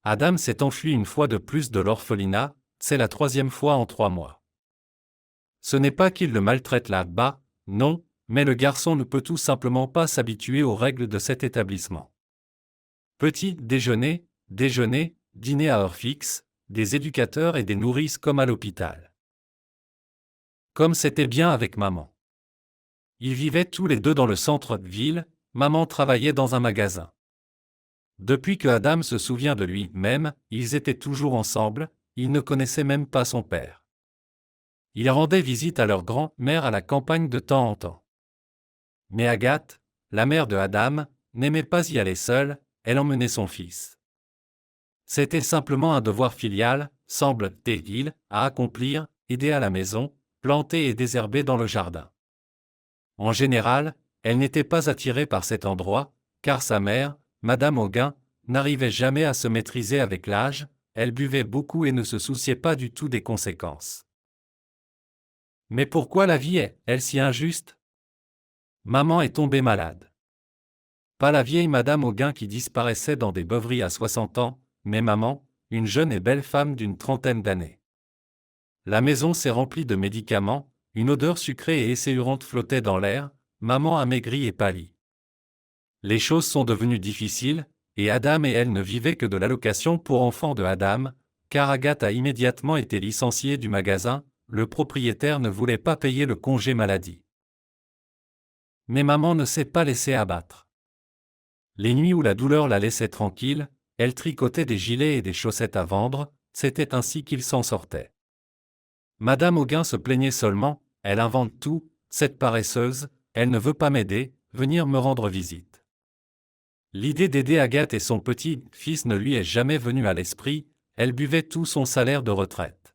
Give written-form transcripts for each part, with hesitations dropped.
Adam s'est enfui une fois de plus de l'orphelinat, c'est la 3e fois en 3 mois. Ce n'est pas qu'il le maltraite là-bas, non, mais le garçon ne peut tout simplement pas s'habituer aux règles de cet établissement. Petit déjeuner, déjeuner, dîner à heure fixe, des éducateurs et des nourrices comme à l'hôpital. Comme c'était bien avec maman. Ils vivaient tous les deux dans le centre-ville, maman travaillait dans un magasin. Depuis que Adam se souvient de lui-même, ils étaient toujours ensemble, il ne connaissait même pas son père. Ils rendaient visite à leur grand-mère à la campagne de temps en temps. Mais Agathe, la mère de Adam, n'aimait pas y aller seule, elle emmenait son fils. C'était simplement un devoir filial, semble-t-il, à accomplir, aider à la maison, planter et désherber dans le jardin. En général, elle n'était pas attirée par cet endroit, car sa mère, Madame Auguin, n'arrivait jamais à se maîtriser avec l'âge, elle buvait beaucoup et ne se souciait pas du tout des conséquences. Mais pourquoi la vie est-elle si injuste? Maman est tombée malade. Pas la vieille Madame Auguin qui disparaissait dans des beuveries à 60 ans, mais maman, une jeune et belle femme d'une trentaine d'années. La maison s'est remplie de médicaments, une odeur sucrée et esséurante flottait dans l'air, maman a maigri et pâli. Les choses sont devenues difficiles, et Adam et elle ne vivaient que de l'allocation pour enfants de Adam, car Agathe a immédiatement été licenciée du magasin, le propriétaire ne voulait pas payer le congé maladie. Mais maman ne s'est pas laissée abattre. Les nuits où la douleur la laissait tranquille, elle tricotait des gilets et des chaussettes à vendre, c'était ainsi qu'il s'en sortait. Madame Auguin se plaignait seulement, elle invente tout, cette paresseuse, elle ne veut pas m'aider, venir me rendre visite. L'idée d'aider Agathe et son petit-fils ne lui est jamais venue à l'esprit, elle buvait tout son salaire de retraite.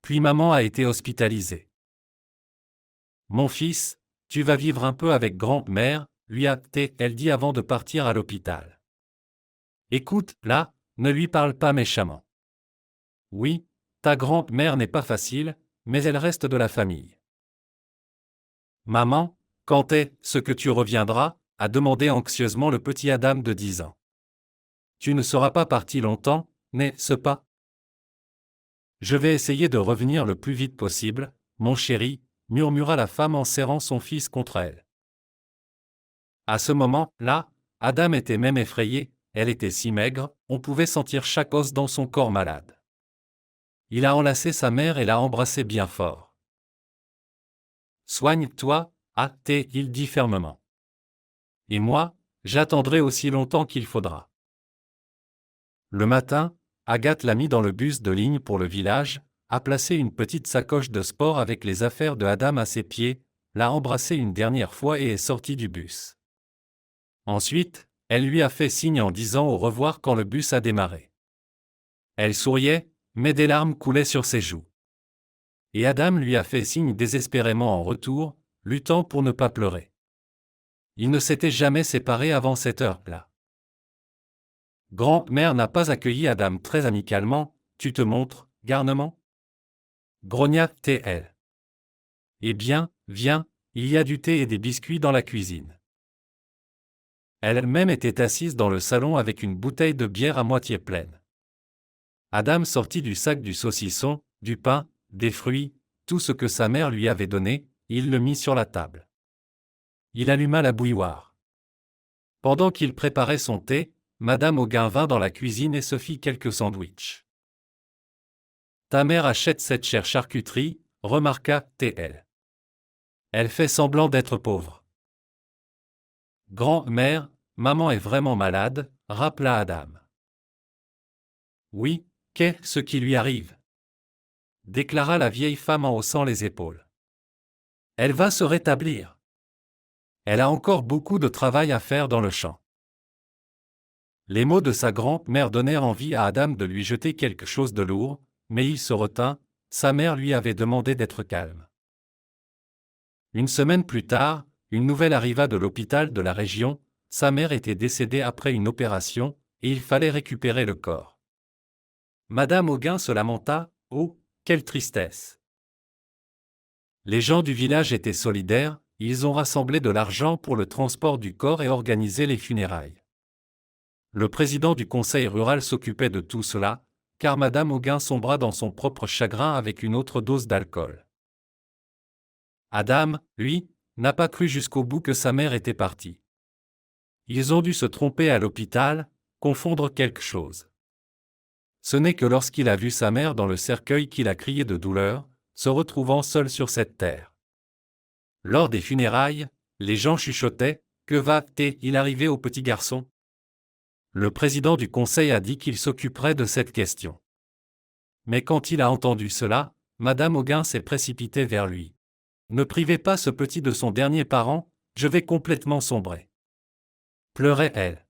Puis maman a été hospitalisée. Mon fils, tu vas vivre un peu avec grand-mère, lui a-t-elle dit avant de partir à l'hôpital. Écoute, là, ne lui parle pas méchamment. Oui, ta grand-mère n'est pas facile, mais elle reste de la famille. Maman, quand est-ce que tu reviendras? A demandé anxieusement le petit Adam de 10 ans. Tu ne seras pas parti longtemps, n'est-ce pas? Je vais essayer de revenir le plus vite possible, mon chéri, murmura la femme en serrant son fils contre elle. À ce moment-là, Adam était même effrayé, elle était si maigre, on pouvait sentir chaque os dans son corps malade. Il a enlacé sa mère et l'a embrassée bien fort. Soigne-toi, a-t-il dit fermement. Et moi, j'attendrai aussi longtemps qu'il faudra. Le matin, Agathe l'a mis dans le bus de ligne pour le village, a placé une petite sacoche de sport avec les affaires de Adam à ses pieds, l'a embrassé une dernière fois et est sortie du bus. Ensuite, elle lui a fait signe en disant au revoir quand le bus a démarré. Elle souriait, mais des larmes coulaient sur ses joues. Et Adam lui a fait signe désespérément en retour, luttant pour ne pas pleurer. Ils ne s'étaient jamais séparés avant cette heure-là. Grand-mère n'a pas accueilli Adam très amicalement, tu te montres, garnement? Grogna-t-elle. Eh bien, viens, il y a du thé et des biscuits dans la cuisine. Elle-même était assise dans le salon avec une bouteille de bière à moitié pleine. Adam sortit du sac du saucisson, du pain, des fruits, tout ce que sa mère lui avait donné, il le mit sur la table. Il alluma la bouilloire. Pendant qu'il préparait son thé, Madame Auguin vint dans la cuisine et se fit quelques sandwichs. Ta mère achète cette chère charcuterie, remarqua-t-elle. Elle fait semblant d'être pauvre. Grand-mère, maman est vraiment malade, rappela Adam. Oui, qu'est-ce qui lui arrive? Déclara la vieille femme en haussant les épaules. Elle va se rétablir. Elle a encore beaucoup de travail à faire dans le champ. Les mots de sa grand-mère donnèrent envie à Adam de lui jeter quelque chose de lourd, mais il se retint, sa mère lui avait demandé d'être calme. Une semaine plus tard, une nouvelle arriva de l'hôpital de la région, sa mère était décédée après une opération, et il fallait récupérer le corps. Madame Auguin se lamenta, « Oh, quelle tristesse !» Les gens du village étaient solidaires, ils ont rassemblé de l'argent pour le transport du corps et organisé les funérailles. Le président du conseil rural s'occupait de tout cela, car Madame Auguin sombra dans son propre chagrin avec une autre dose d'alcool. Adam, lui, n'a pas cru jusqu'au bout que sa mère était partie. Ils ont dû se tromper à l'hôpital, confondre quelque chose. Ce n'est que lorsqu'il a vu sa mère dans le cercueil qu'il a crié de douleur, se retrouvant seul sur cette terre. Lors des funérailles, les gens chuchotaient « Que va-t-il arriver au petit garçon ?» Le président du conseil a dit qu'il s'occuperait de cette question. Mais quand il a entendu cela, Madame Auguin s'est précipitée vers lui. « Ne privez pas ce petit de son dernier parent, je vais complètement sombrer. » Pleurait-elle.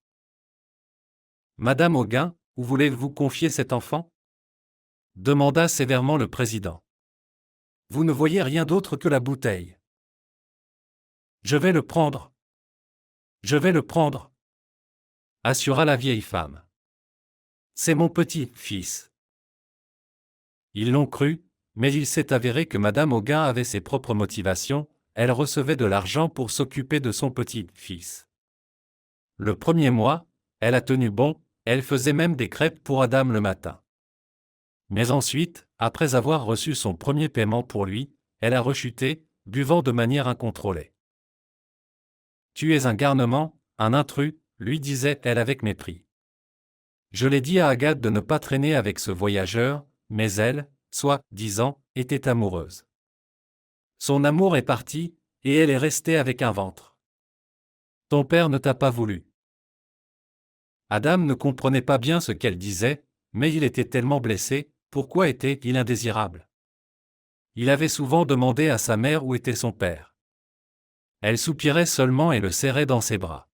« Madame Auguin, où voulez-vous confier cet enfant ?» demanda sévèrement le président. « Vous ne voyez rien d'autre que la bouteille. »« Je vais le prendre. Je vais le prendre, » assura la vieille femme. « C'est mon petit-fils. » Ils l'ont cru, mais il s'est avéré que Madame Auguin avait ses propres motivations, elle recevait de l'argent pour s'occuper de son petit-fils. Le premier mois, elle a tenu bon, elle faisait même des crêpes pour Adam le matin. Mais ensuite, après avoir reçu son premier paiement pour lui, elle a rechuté, buvant de manière incontrôlée. « Tu es un garnement, un intrus, » lui disait-elle avec mépris. Je l'ai dit à Agathe de ne pas traîner avec ce voyageur, mais elle, soi-disant, était amoureuse. Son amour est parti, et elle est restée avec un ventre. Ton père ne t'a pas voulu. Adam ne comprenait pas bien ce qu'elle disait, mais il était tellement blessé, pourquoi était-il indésirable? Il avait souvent demandé à sa mère où était son père. Elle soupirait seulement et le serrait dans ses bras.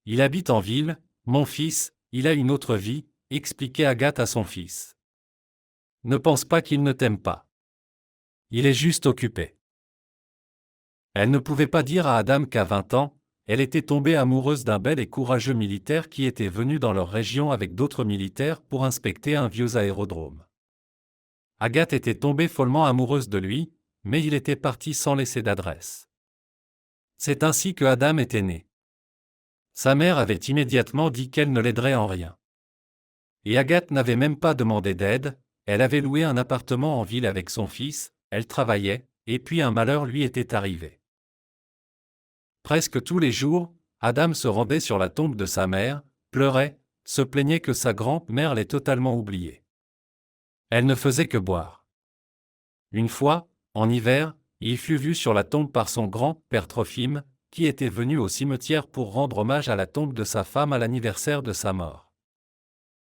Il habite en ville, mon fils, il a une autre vie, expliquait Agathe à son fils. Ne pense pas qu'il ne t'aime pas. Il est juste occupé. Elle ne pouvait pas dire à Adam qu'à 20 ans, elle était tombée amoureuse d'un bel et courageux militaire qui était venu dans leur région avec d'autres militaires pour inspecter un vieux aérodrome. Agathe était tombée follement amoureuse de lui, mais il était parti sans laisser d'adresse. C'est ainsi que Adam était né. Sa mère avait immédiatement dit qu'elle ne l'aiderait en rien. Et Agathe n'avait même pas demandé d'aide, elle avait loué un appartement en ville avec son fils, elle travaillait, et puis un malheur lui était arrivé. Presque tous les jours, Adam se rendait sur la tombe de sa mère, pleurait, se plaignait que sa grand-mère l'ait totalement oublié. Elle ne faisait que boire. Une fois, en hiver, il fut vu sur la tombe par son grand-père Trophime, qui était venu au cimetière pour rendre hommage à la tombe de sa femme à l'anniversaire de sa mort.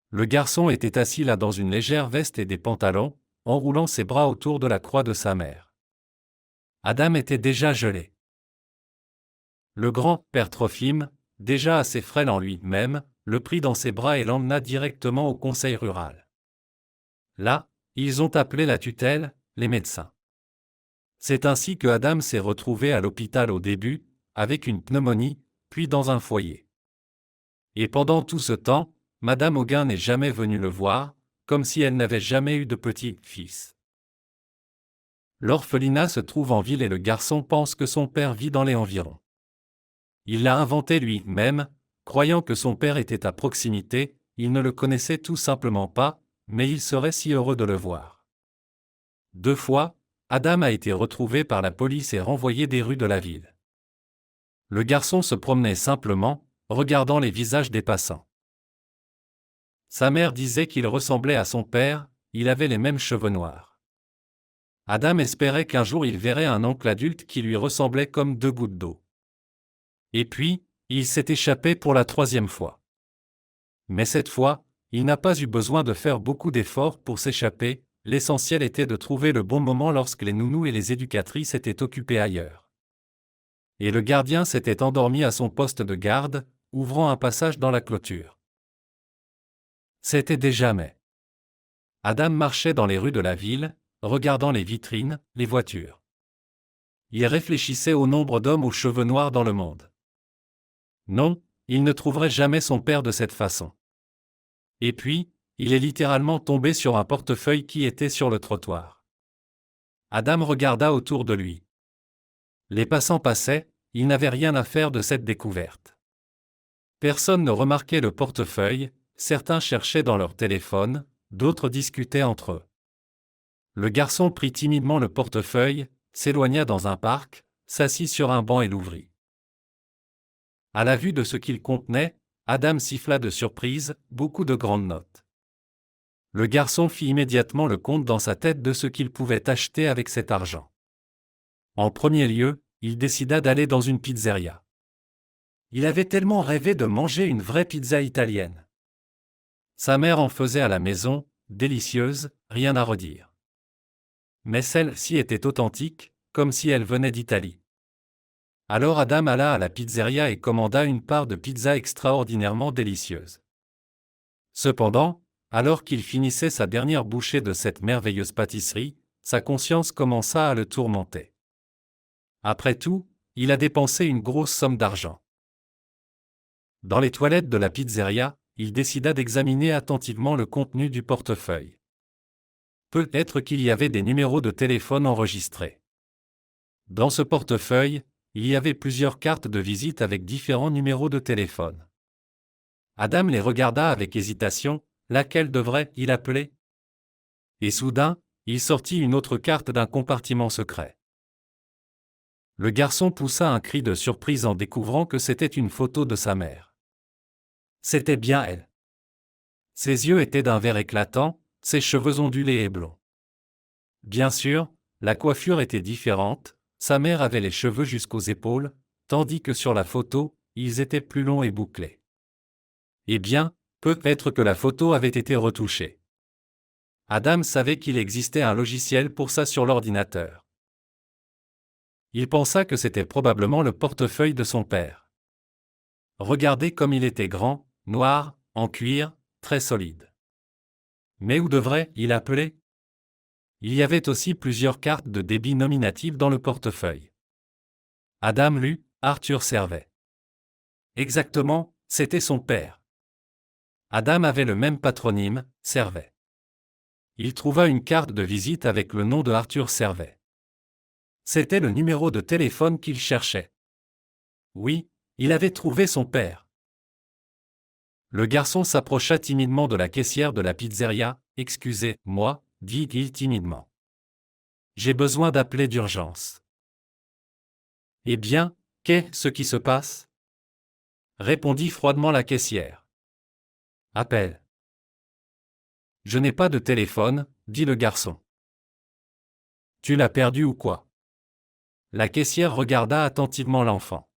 Le garçon était assis là dans une légère veste et des pantalons, enroulant ses bras autour de la croix de sa mère. Adam était déjà gelé. Le grand-père Trophime, déjà assez frêle en lui-même, le prit dans ses bras et l'emmena directement au conseil rural. Là, ils ont appelé la tutelle, les médecins. C'est ainsi que Adam s'est retrouvé à l'hôpital au début, avec une pneumonie, puis dans un foyer. Et pendant tout ce temps, Madame Auguin n'est jamais venue le voir, comme si elle n'avait jamais eu de petit-fils. L'orphelinat se trouve en ville et le garçon pense que son père vit dans les environs. Il l'a inventé lui-même, croyant que son père était à proximité, il ne le connaissait tout simplement pas, mais il serait si heureux de le voir. 2 fois, Adam a été retrouvé par la police et renvoyé des rues de la ville. Le garçon se promenait simplement, regardant les visages des passants. Sa mère disait qu'il ressemblait à son père, il avait les mêmes cheveux noirs. Adam espérait qu'un jour il verrait un oncle adulte qui lui ressemblait comme 2 gouttes d'eau. Et puis, il s'est échappé pour la 3e fois. Mais cette fois, il n'a pas eu besoin de faire beaucoup d'efforts pour s'échapper, l'essentiel était de trouver le bon moment lorsque les nounous et les éducatrices étaient occupés ailleurs. Et le gardien s'était endormi à son poste de garde, ouvrant un passage dans la clôture. C'était déjà mai. Adam marchait dans les rues de la ville, regardant les vitrines, les voitures. Il réfléchissait au nombre d'hommes aux cheveux noirs dans le monde. Non, il ne trouverait jamais son père de cette façon. Et puis, il est littéralement tombé sur un portefeuille qui était sur le trottoir. Adam regarda autour de lui. Les passants passaient, il n'avait rien à faire de cette découverte. Personne ne remarquait le portefeuille, certains cherchaient dans leur téléphone, d'autres discutaient entre eux. Le garçon prit timidement le portefeuille, s'éloigna dans un parc, s'assit sur un banc et l'ouvrit. À la vue de ce qu'il contenait, Adam siffla de surprise, beaucoup de grandes notes. Le garçon fit immédiatement le compte dans sa tête de ce qu'il pouvait acheter avec cet argent. En premier lieu, il décida d'aller dans une pizzeria. Il avait tellement rêvé de manger une vraie pizza italienne. Sa mère en faisait à la maison, délicieuse, rien à redire. Mais celle-ci était authentique, comme si elle venait d'Italie. Alors Adam alla à la pizzeria et commanda une part de pizza extraordinairement délicieuse. Cependant, alors qu'il finissait sa dernière bouchée de cette merveilleuse pâtisserie, sa conscience commença à le tourmenter. Après tout, il a dépensé une grosse somme d'argent. Dans les toilettes de la pizzeria, il décida d'examiner attentivement le contenu du portefeuille. Peut-être qu'il y avait des numéros de téléphone enregistrés. Dans ce portefeuille, il y avait plusieurs cartes de visite avec différents numéros de téléphone. Adam les regarda avec hésitation, laquelle devrait-il appeler ? Et soudain, il sortit une autre carte d'un compartiment secret. Le garçon poussa un cri de surprise en découvrant que c'était une photo de sa mère. C'était bien elle. Ses yeux étaient d'un vert éclatant, ses cheveux ondulés et blonds. Bien sûr, la coiffure était différente, sa mère avait les cheveux jusqu'aux épaules, tandis que sur la photo, ils étaient plus longs et bouclés. Eh bien, peut-être que la photo avait été retouchée. Adam savait qu'il existait un logiciel pour ça sur l'ordinateur. Il pensa que c'était probablement le portefeuille de son père. Regardez comme il était grand, noir, en cuir, très solide. Mais où devrait-il appeler ? Il y avait aussi plusieurs cartes de débit nominatives dans le portefeuille. Adam lut « Arthur Servet ». Exactement, c'était son père. Adam avait le même patronyme, Servet. Il trouva une carte de visite avec le nom de Arthur Servet. C'était le numéro de téléphone qu'il cherchait. Oui, il avait trouvé son père. Le garçon s'approcha timidement de la caissière de la pizzeria. « Excusez-moi », dit-il timidement. « J'ai besoin d'appeler d'urgence. » « Eh bien, qu'est-ce qui se passe ?» répondit froidement la caissière. « Appelle. »« Je n'ai pas de téléphone, » dit le garçon. « Tu l'as perdu ou quoi ?» La caissière regarda attentivement l'enfant.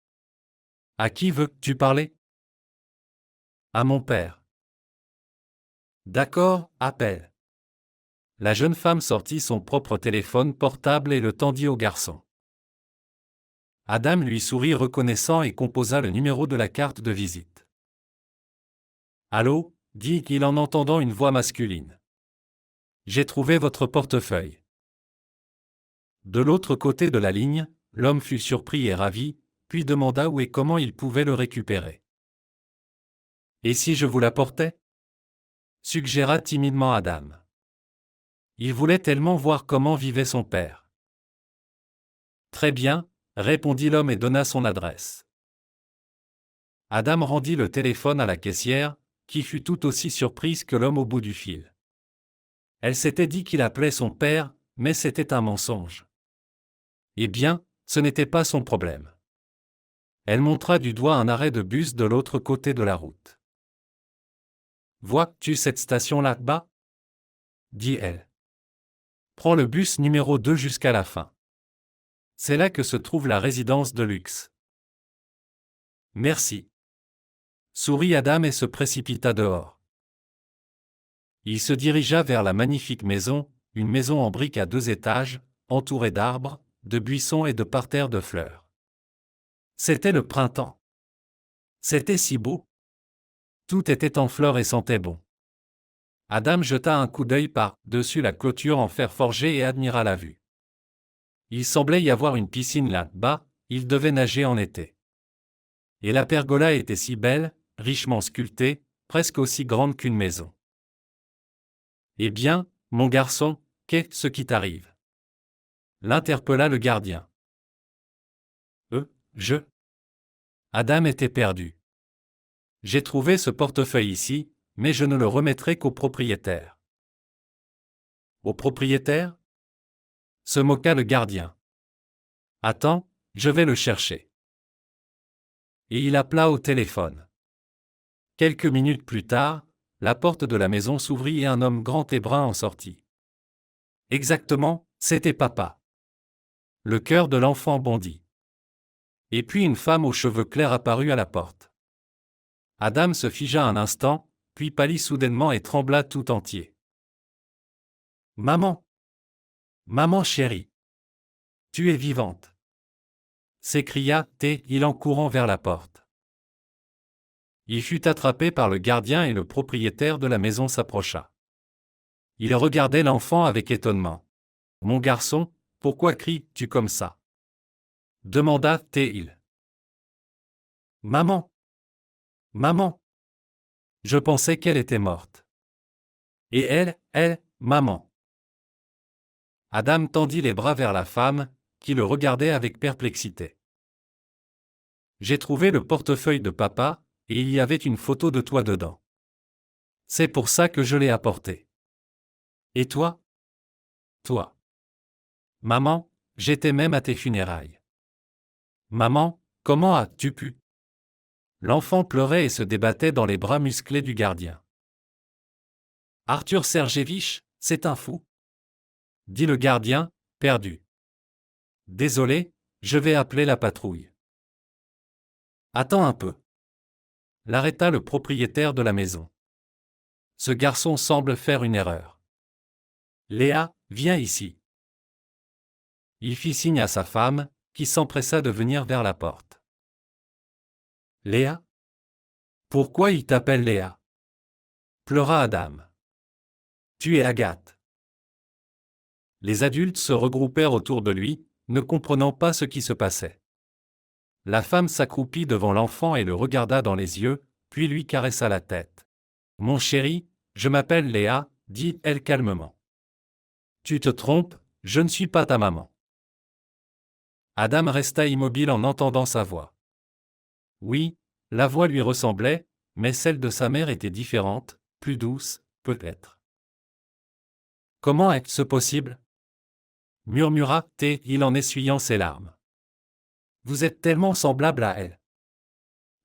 « À qui veux-tu parler ?»« À mon père. »« D'accord, appelle. » La jeune femme sortit son propre téléphone portable et le tendit au garçon. Adam lui sourit reconnaissant et composa le numéro de la carte de visite. « Allô » dit-il en entendant une voix masculine. « J'ai trouvé votre portefeuille. » De l'autre côté de la ligne, l'homme fut surpris et ravi, puis demanda où et comment il pouvait le récupérer. « Et si je vous l'apportais » suggéra timidement Adam. Il voulait tellement voir comment vivait son père. « Très bien, » répondit l'homme et donna son adresse. Adam rendit le téléphone à la caissière, qui fut tout aussi surprise que l'homme au bout du fil. Elle s'était dit qu'il appelait son père, mais c'était un mensonge. Eh bien, ce n'était pas son problème. Elle montra du doigt un arrêt de bus de l'autre côté de la route. « Vois-tu cette station là-bas » dit-elle. « Prends le bus numéro 2 jusqu'à la fin. C'est là que se trouve la résidence de luxe. » Merci. Sourit Adam et se précipita dehors. Il se dirigea vers la magnifique maison, une maison en briques à 2 étages, entourée d'arbres, de buissons et de parterres de fleurs. C'était le printemps. C'était si beau. Tout était en fleurs et sentait bon. Adam jeta un coup d'œil par-dessus la clôture en fer forgé et admira la vue. Il semblait y avoir une piscine là-bas, il devait nager en été. Et la pergola était si belle, richement sculptée, presque aussi grande qu'une maison. « Eh bien, mon garçon, qu'est-ce qui t'arrive » l'interpella le gardien. Je… Adam était perdu. J'ai trouvé ce portefeuille ici, mais je ne le remettrai qu'au propriétaire. Au propriétaire? Se moqua le gardien. Attends, je vais le chercher. Et il appela au téléphone. Quelques minutes plus tard, la porte de la maison s'ouvrit et un homme grand et brun en sortit. Exactement, c'était papa. Le cœur de l'enfant bondit. Et puis une femme aux cheveux clairs apparut à la porte. Adam se figea un instant, puis pâlit soudainement et trembla tout entier. Maman! Maman chérie! Tu es vivante! S'écria-t-il en courant vers la porte. Il fut attrapé par le gardien et le propriétaire de la maison s'approcha. Il regardait l'enfant avec étonnement. Mon garçon, pourquoi cries-tu comme ça? Demanda-t-il. Maman! Maman! Je pensais qu'elle était morte. Et elle, maman. Adam tendit les bras vers la femme, qui le regardait avec perplexité. J'ai trouvé le portefeuille de papa, et il y avait une photo de toi dedans. C'est pour ça que je l'ai apporté. Et toi? Toi. Maman, j'étais même à tes funérailles. Maman, comment as-tu pu? L'enfant pleurait et se débattait dans les bras musclés du gardien. Arthur Sergévitch, c'est un fou, dit le gardien, perdu. Désolé, je vais appeler la patrouille. Attends un peu. L'arrêta le propriétaire de la maison. Ce garçon semble faire une erreur. Léa, viens ici. Il fit signe à sa femme, qui s'empressa de venir vers la porte. Léa? Pourquoi il t'appelle Léa? Pleura Adam. Tu es Agathe. Les adultes se regroupèrent autour de lui, ne comprenant pas ce qui se passait. La femme s'accroupit devant l'enfant et le regarda dans les yeux, puis lui caressa la tête. Mon chéri, je m'appelle Léa, dit-elle calmement. Tu te trompes, je ne suis pas ta maman. Adam resta immobile en entendant sa voix. Oui, la voix lui ressemblait, mais celle de sa mère était différente, plus douce, peut-être. Comment est-ce possible? Murmura-t-il en essuyant ses larmes. Vous êtes tellement semblable à elle.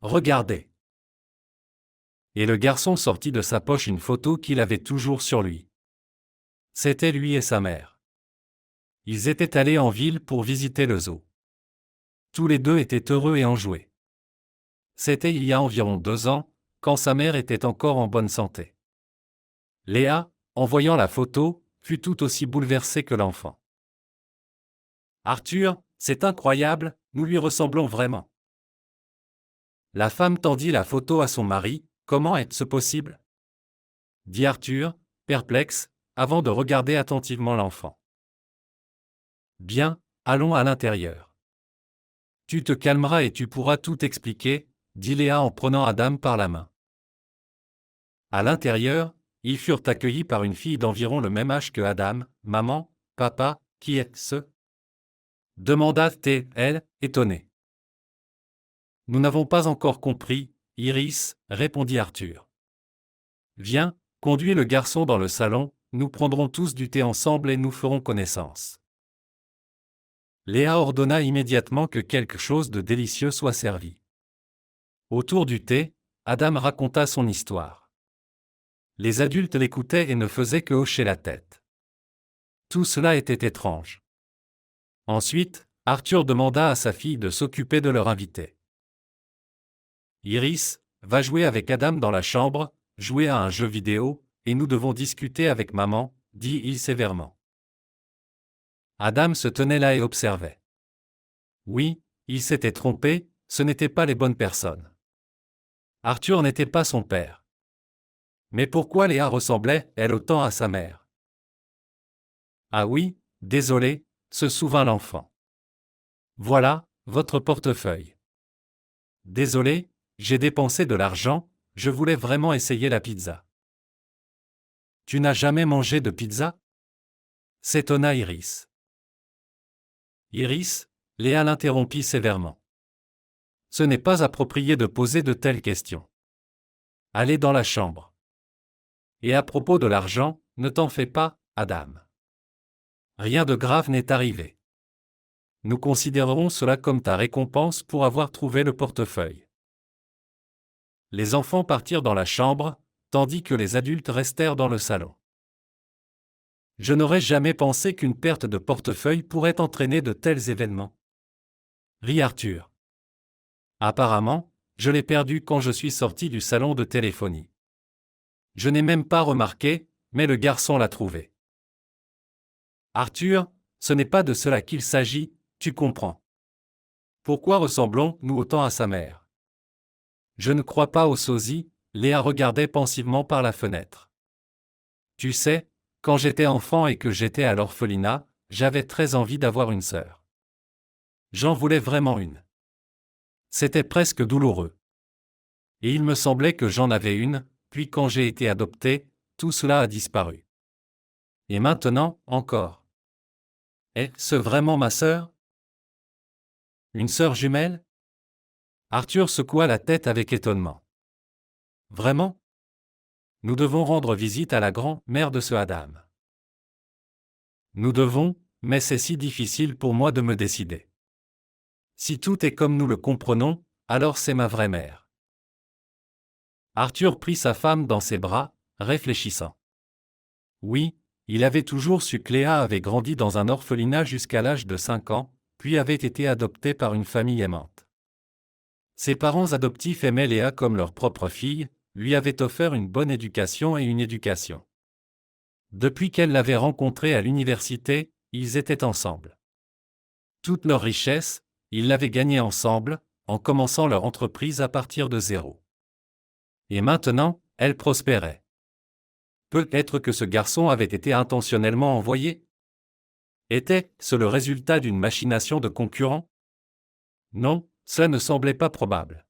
Regardez. Et le garçon sortit de sa poche une photo qu'il avait toujours sur lui. C'était lui et sa mère. Ils étaient allés en ville pour visiter le zoo. Tous les deux étaient heureux et enjoués. C'était il y a environ 2 ans, quand sa mère était encore en bonne santé. Léa, en voyant la photo, fut tout aussi bouleversée que l'enfant. Arthur, c'est incroyable, nous lui ressemblons vraiment. La femme tendit la photo à son mari. Comment est-ce possible? Dit Arthur, perplexe, avant de regarder attentivement l'enfant. Bien, allons à l'intérieur. Tu te calmeras et tu pourras tout expliquer, dit Léa en prenant Adam par la main. À l'intérieur, ils furent accueillis par une fille d'environ le même âge que Adam. Maman, papa, qui est-ce? Demanda-t-elle, étonnée. Nous n'avons pas encore compris, Iris, répondit Arthur. Viens, conduis le garçon dans le salon, nous prendrons tous du thé ensemble et nous ferons connaissance. Léa ordonna immédiatement que quelque chose de délicieux soit servi. Autour du thé, Adam raconta son histoire. Les adultes l'écoutaient et ne faisaient que hocher la tête. Tout cela était étrange. Ensuite, Arthur demanda à sa fille de s'occuper de leur invité. Iris, va jouer avec Adam dans la chambre, jouer à un jeu vidéo, et nous devons discuter avec maman, dit-il sévèrement. Adam se tenait là et observait. Oui, il s'était trompé, ce n'étaient pas les bonnes personnes. Arthur n'était pas son père. Mais pourquoi Léa ressemblait, elle, autant à sa mère? Ah oui, désolé, se souvint l'enfant. Voilà, votre portefeuille. Désolé, j'ai dépensé de l'argent, je voulais vraiment essayer la pizza. Tu n'as jamais mangé de pizza? S'étonna Iris. Iris, Léa l'interrompit sévèrement. Ce n'est pas approprié de poser de telles questions. Allez dans la chambre. Et à propos de l'argent, ne t'en fais pas, Adam. Rien de grave n'est arrivé. Nous considérerons cela comme ta récompense pour avoir trouvé le portefeuille. Les enfants partirent dans la chambre, tandis que les adultes restèrent dans le salon. Je n'aurais jamais pensé qu'une perte de portefeuille pourrait entraîner de tels événements. Rit Arthur. Apparemment, je l'ai perdu quand je suis sorti du salon de téléphonie. Je n'ai même pas remarqué, mais le garçon l'a trouvé. Arthur, ce n'est pas de cela qu'il s'agit, tu comprends. Pourquoi ressemblons-nous autant à sa mère? Je ne crois pas au sosie, Léa regardait pensivement par la fenêtre. Tu sais, quand j'étais enfant et que j'étais à l'orphelinat, j'avais très envie d'avoir une sœur. J'en voulais vraiment une. C'était presque douloureux. Et il me semblait que j'en avais une, puis quand j'ai été adopté, tout cela a disparu. Et maintenant, encore. Est-ce vraiment ma sœur? Une sœur jumelle? Arthur secoua la tête avec étonnement. Vraiment? Nous devons rendre visite à la grand-mère de ce Adam. Nous devons, mais c'est si difficile pour moi de me décider. Si tout est comme nous le comprenons, alors c'est ma vraie mère. Arthur prit sa femme dans ses bras, réfléchissant. Oui, il avait toujours su que Léa avait grandi dans un orphelinat jusqu'à l'âge de 5 ans, puis avait été adoptée par une famille aimante. Ses parents adoptifs aimaient Léa comme leur propre fille, lui avaient offert une bonne éducation et une éducation. Depuis qu'elle l'avait rencontré à l'université, ils étaient ensemble. Toute leur richesse, ils l'avaient gagnée ensemble, en commençant leur entreprise à partir de zéro. Et maintenant, elle prospérait. Peut-être que ce garçon avait été intentionnellement envoyé? Était-ce le résultat d'une machination de concurrents? Non, cela ne semblait pas probable.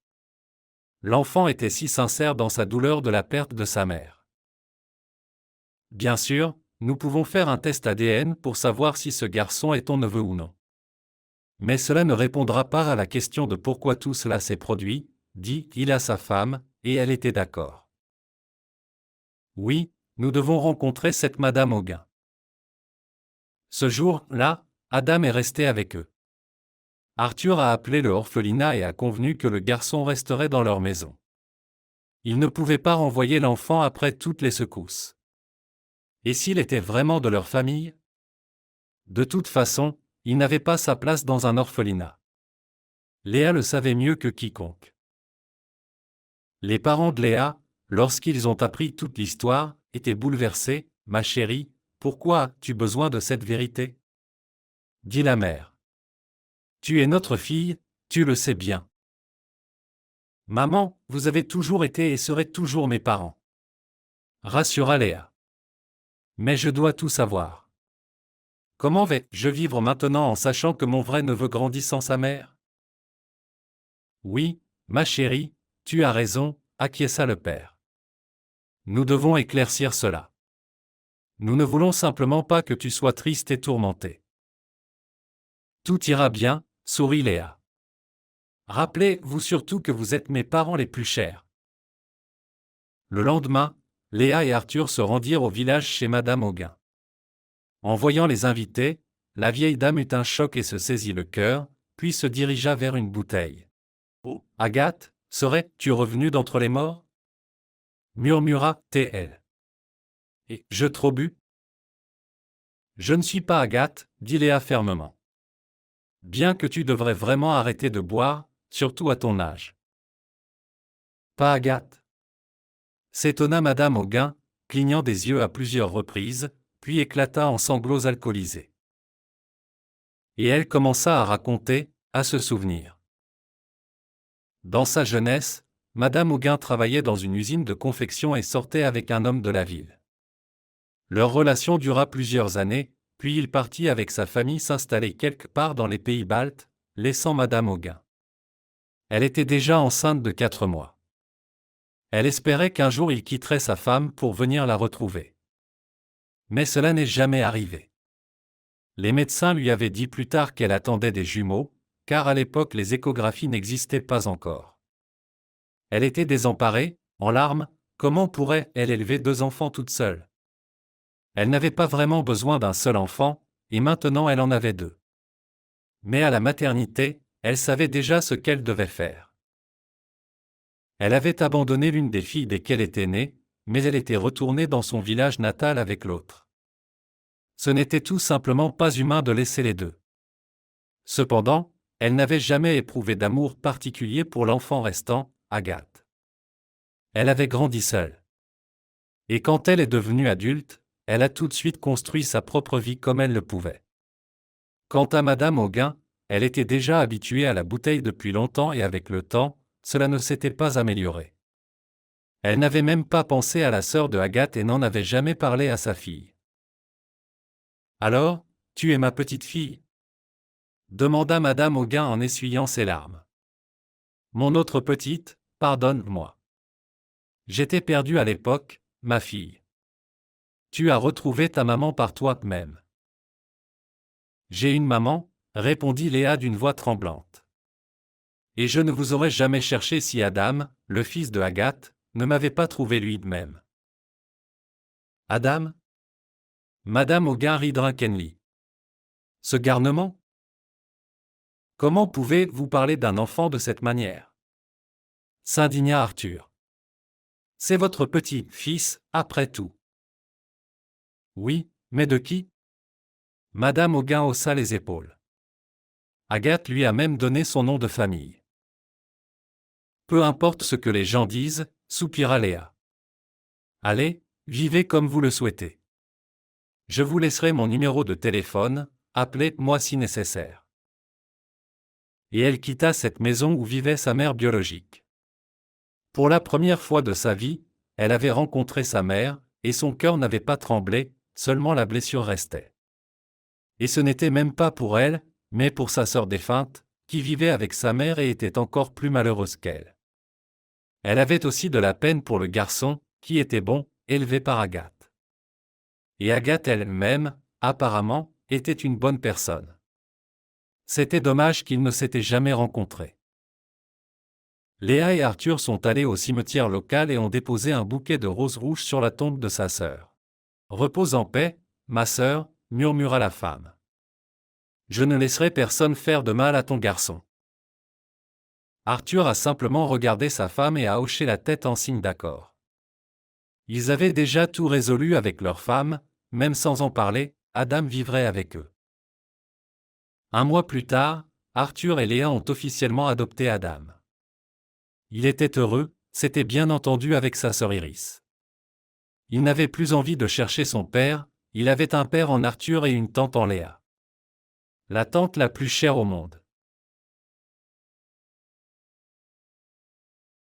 L'enfant était si sincère dans sa douleur de la perte de sa mère. Bien sûr, nous pouvons faire un test ADN pour savoir si ce garçon est ton neveu ou non. Mais cela ne répondra pas à la question de pourquoi tout cela s'est produit, dit-il à sa femme, et elle était d'accord. Oui, nous devons rencontrer cette Madame Auguin. Ce jour-là, Adam est resté avec eux. Arthur a appelé le orphelinat et a convenu que le garçon resterait dans leur maison. Il ne pouvait pas renvoyer l'enfant après toutes les secousses. Et s'il était vraiment de leur famille? De toute façon, il n'avait pas sa place dans un orphelinat. Léa le savait mieux que quiconque. Les parents de Léa, lorsqu'ils ont appris toute l'histoire, étaient bouleversés. « Ma chérie, pourquoi as-tu besoin de cette vérité ?» dit la mère. « Tu es notre fille, tu le sais bien. Maman, vous avez toujours été et serez toujours mes parents. » rassura Léa. « Mais je dois tout savoir. Comment vais-je vivre maintenant en sachant que mon vrai neveu grandit sans sa mère? » Oui, ma chérie, tu as raison, acquiesça le père. Nous devons éclaircir cela. Nous ne voulons simplement pas que tu sois triste et tourmentée. Tout ira bien, sourit Léa. Rappelez-vous surtout que vous êtes mes parents les plus chers. Le lendemain, Léa et Arthur se rendirent au village chez Madame Auguin. En voyant les invités, la vieille dame eut un choc et se saisit le cœur, puis se dirigea vers une bouteille. « Oh, Agathe, serais-tu revenue d'entre les morts ?» murmura-t-elle. « Et je trop bu ?» Je ne suis pas Agathe, dit Léa fermement. Bien que tu devrais vraiment arrêter de boire, surtout à ton âge. Pas Agathe? S'étonna Madame Auguin, clignant des yeux à plusieurs reprises, puis éclata en sanglots alcoolisés. Et elle commença à raconter, à se souvenir. Dans sa jeunesse, Madame Auguin travaillait dans une usine de confection et sortait avec un homme de la ville. Leur relation dura plusieurs années, puis il partit avec sa famille s'installer quelque part dans les pays baltes, laissant Madame Auguin. Elle était déjà enceinte de 4 mois. Elle espérait qu'un jour il quitterait sa femme pour venir la retrouver. Mais cela n'est jamais arrivé. Les médecins lui avaient dit plus tard qu'elle attendait des jumeaux, car à l'époque les échographies n'existaient pas encore. Elle était désemparée, en larmes, comment pourrait-elle élever 2 enfants toute seule? Elle n'avait pas vraiment besoin d'un seul enfant, et maintenant elle en avait 2. Mais à la maternité, elle savait déjà ce qu'elle devait faire. Elle avait abandonné l'une des filles dès qu'elle était née, mais elle était retournée dans son village natal avec l'autre. Ce n'était tout simplement pas humain de laisser les 2. Cependant, elle n'avait jamais éprouvé d'amour particulier pour l'enfant restant, Agathe. Elle avait grandi seule. Et quand elle est devenue adulte, elle a tout de suite construit sa propre vie comme elle le pouvait. Quant à Madame Auguin, elle était déjà habituée à la bouteille depuis longtemps et avec le temps, cela ne s'était pas amélioré. Elle n'avait même pas pensé à la sœur de Agathe et n'en avait jamais parlé à sa fille. « Alors, tu es ma petite fille ?» demanda Madame Auguin en essuyant ses larmes. « Mon autre petite, pardonne-moi. J'étais perdue à l'époque, ma fille. Tu as retrouvé ta maman par toi-même. » « J'ai une maman, » répondit Léa d'une voix tremblante. « Et je ne vous aurais jamais cherché si Adam, le fils de Agathe, ne m'avait pas trouvé lui-même. » « Adam » Madame Auguin rit Drinkenly. « Ce garnement ? Comment pouvez-vous parler d'un enfant de cette manière ?» s'indigna Arthur. « C'est votre petit-fils, après tout. » « Oui, mais de qui ?» Madame Auguin haussa les épaules. Agathe lui a même donné son nom de famille. « Peu importe ce que les gens disent, » soupira Léa. « Allez, vivez comme vous le souhaitez. Je vous laisserai mon numéro de téléphone, appelez-moi si nécessaire. » Et elle quitta cette maison où vivait sa mère biologique. Pour la première fois de sa vie, elle avait rencontré sa mère, et son cœur n'avait pas tremblé, seulement la blessure restait. Et ce n'était même pas pour elle, mais pour sa sœur défunte, qui vivait avec sa mère et était encore plus malheureuse qu'elle. Elle avait aussi de la peine pour le garçon, qui était bon, élevé par Agathe. Et Agathe elle-même, apparemment, était une bonne personne. C'était dommage qu'ils ne s'étaient jamais rencontrés. Léa et Arthur sont allés au cimetière local et ont déposé un bouquet de roses rouges sur la tombe de sa sœur. « Repose en paix, ma sœur, » murmura la femme. « Je ne laisserai personne faire de mal à ton garçon. » Arthur a simplement regardé sa femme et a hoché la tête en signe d'accord. Ils avaient déjà tout résolu avec leur femme, même sans en parler, Adam vivrait avec eux. Un mois plus tard, Arthur et Léa ont officiellement adopté Adam. Il était heureux, s'était bien entendu avec sa sœur Iris. Il n'avait plus envie de chercher son père, il avait un père en Arthur et une tante en Léa. La tante la plus chère au monde.